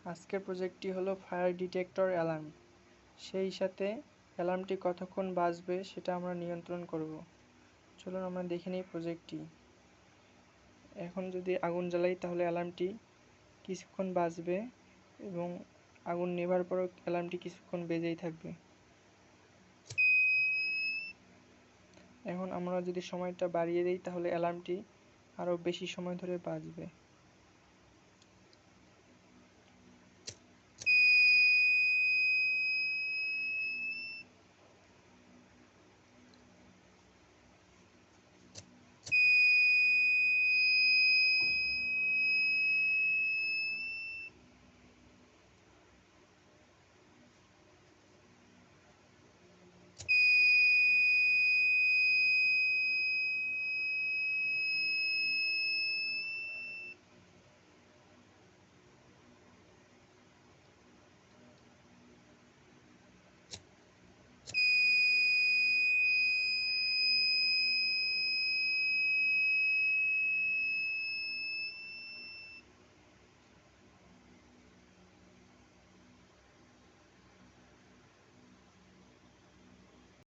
আজকের প্রজেক্টটি হলো fire detector alarm. সেই সাথে অ্যালার্মটি কতক্ষণ বাজবে সেটা আমরা নিয়ন্ত্রণ করব। চলুন আমরা দেখে নিই প্রজেক্টটি। এখন যদি আগুন জ্বালাই তাহলে অ্যালার্মটি কিছুক্ষণ বাজবে এবং আগুন নেভার পরও অ্যালার্মটি কিছুক্ষণ বেজেই থাকবে। এখন আমরা যদি সময়টা বাড়িয়ে দিই তাহলে অ্যালার্মটি আরও বেশি সময় ধরে বাজবে।